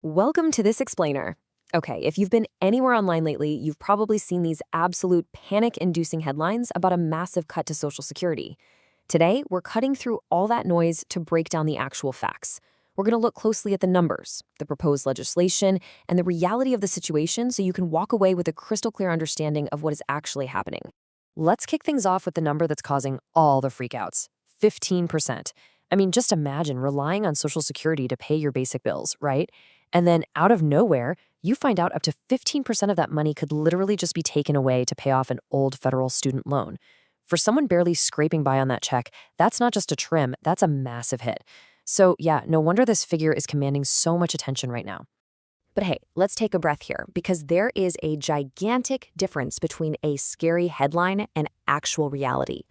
Welcome to this explainer. Okay, if you've been anywhere online lately, you've probably seen these absolute panic-inducing headlines about a massive cut to Social Security. Today, we're cutting through all that noise to break down the actual facts. We're going to look closely at the numbers, the proposed legislation, and the reality of the situation so you can walk away with a crystal clear understanding of what is actually happening. Let's kick things off with the number that's causing all the freakouts: 15%. I mean, just imagine relying on Social Security to pay your basic bills, right? And then out of nowhere, you find out up to 15% of that money could literally just be taken away to pay off an old federal student loan. For someone barely scraping by on that check, that's not just a trim, that's a massive hit. So yeah, no wonder this figure is commanding so much attention right now. But hey, let's take a breath here, because there is a gigantic difference between a scary headline and actual reality.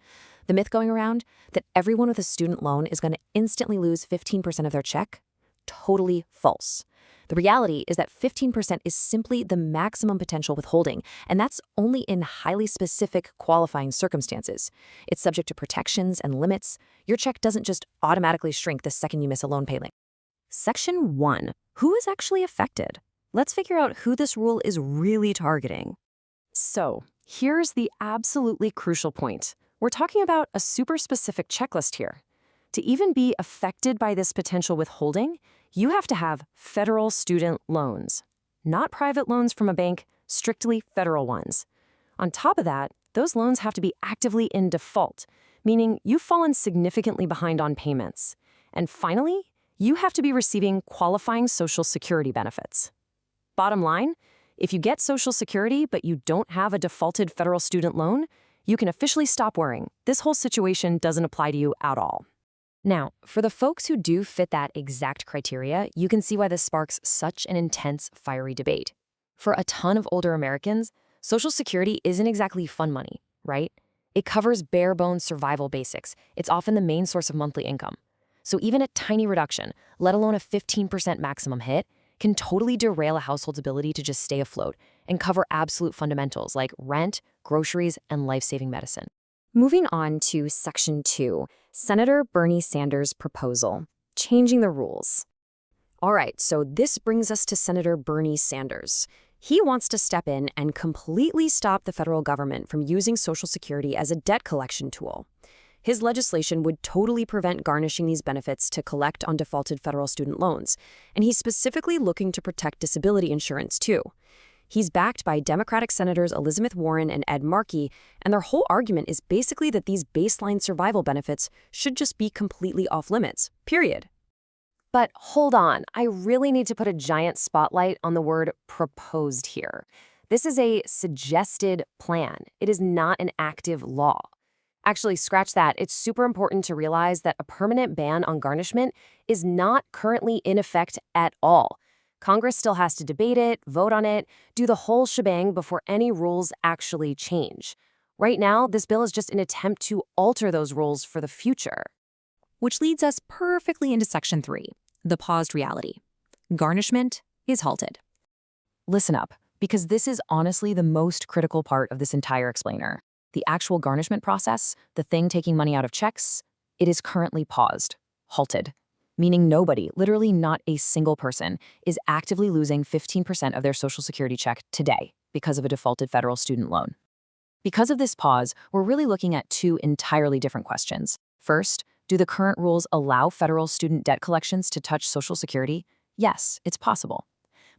The myth going around that everyone with a student loan is going to instantly lose 15% of their check? Totally false. The reality is that 15% is simply the maximum potential withholding, and that's only in highly specific qualifying circumstances. It's subject to protections and limits. Your check doesn't just automatically shrink the second you miss a loan payment. Section 1. Who is actually affected? Let's figure out who this rule is really targeting. So, here's the absolutely crucial point. We're talking about a super specific checklist here. To even be affected by this potential withholding, you have to have federal student loans, not private loans from a bank, strictly federal ones. On top of that, those loans have to be actively in default, meaning you've fallen significantly behind on payments. And finally, you have to be receiving qualifying Social Security benefits. Bottom line, if you get Social Security but you don't have a defaulted federal student loan, you can officially stop worrying. This whole situation doesn't apply to you at all. Now, for the folks who do fit that exact criteria, you can see why this sparks such an intense, fiery debate. For a ton of older Americans, Social Security isn't exactly fun money, right? It covers bare-bones survival basics. It's often the main source of monthly income. So even a tiny reduction, let alone a 15% maximum hit, can totally derail a household's ability to just stay afloat and cover absolute fundamentals like rent, groceries, and life-saving medicine. Moving on to Section 2, Senator Bernie Sanders' proposal, changing the rules. All right, so this brings us to Senator Bernie Sanders. He wants to step in and completely stop the federal government from using Social Security as a debt collection tool. His legislation would totally prevent garnishing these benefits to collect on defaulted federal student loans, and he's specifically looking to protect disability insurance, too. He's backed by Democratic Senators Elizabeth Warren and Ed Markey, and their whole argument is basically that these baseline survival benefits should just be completely off limits, period. But hold on, I really need to put a giant spotlight on the word proposed here. This is a suggested plan. It is not an active law. Actually, scratch that. It's super important to realize that a permanent ban on garnishment is not currently in effect at all. Congress still has to debate it, vote on it, do the whole shebang before any rules actually change. Right now, this bill is just an attempt to alter those rules for the future. Which leads us perfectly into Section 3, the paused reality. Garnishment is halted. Listen up, because this is honestly the most critical part of this entire explainer. The actual garnishment process, the thing taking money out of checks, it is currently paused, halted. Meaning nobody, literally not a single person, is actively losing 15% of their Social Security check today because of a defaulted federal student loan. Because of this pause, we're really looking at two entirely different questions. First, do the current rules allow federal student debt collections to touch Social Security? Yes, it's possible.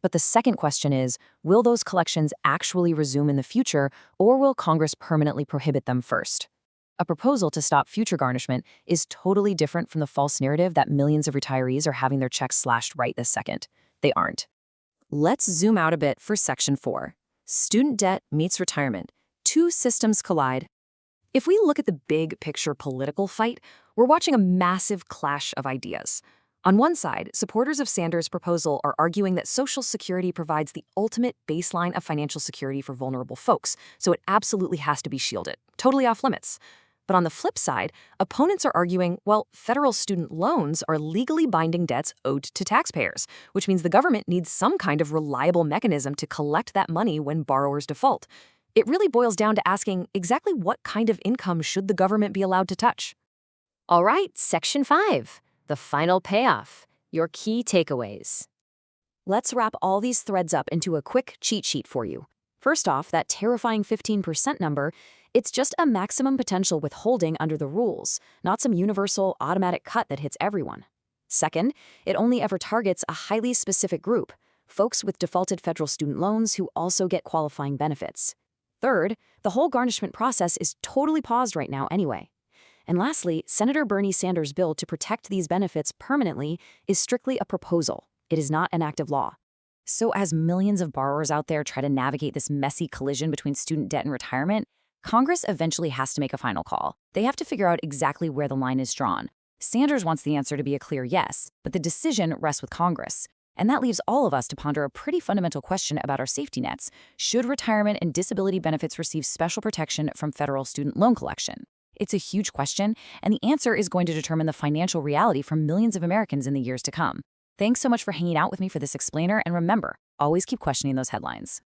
But the second question is, will those collections actually resume in the future, or will Congress permanently prohibit them first? A proposal to stop future garnishment is totally different from the false narrative that millions of retirees are having their checks slashed right this second. They aren't. Let's zoom out a bit for Section 4. Student debt meets retirement. Two systems collide. If we look at the big picture political fight, we're watching a massive clash of ideas. On one side, supporters of Sanders' proposal are arguing that Social Security provides the ultimate baseline of financial security for vulnerable folks, so it absolutely has to be shielded, totally off limits. But on the flip side, opponents are arguing, well, federal student loans are legally binding debts owed to taxpayers, which means the government needs some kind of reliable mechanism to collect that money when borrowers default. It really boils down to asking exactly what kind of income should the government be allowed to touch. All right, Section 5, the final payoff, your key takeaways. Let's wrap all these threads up into a quick cheat sheet for you. First off, that terrifying 15% number, it's just a maximum potential withholding under the rules, not some universal automatic cut that hits everyone. Second, it only ever targets a highly specific group, folks with defaulted federal student loans who also get qualifying benefits. Third, the whole garnishment process is totally paused right now anyway. And lastly, Senator Bernie Sanders' bill to protect these benefits permanently is strictly a proposal. It is not an act of law. So as millions of borrowers out there try to navigate this messy collision between student debt and retirement, Congress eventually has to make a final call. They have to figure out exactly where the line is drawn. Sanders wants the answer to be a clear yes, but the decision rests with Congress. And that leaves all of us to ponder a pretty fundamental question about our safety nets. Should retirement and disability benefits receive special protection from federal student loan collection? It's a huge question, and the answer is going to determine the financial reality for millions of Americans in the years to come. Thanks so much for hanging out with me for this explainer, and remember, always keep questioning those headlines.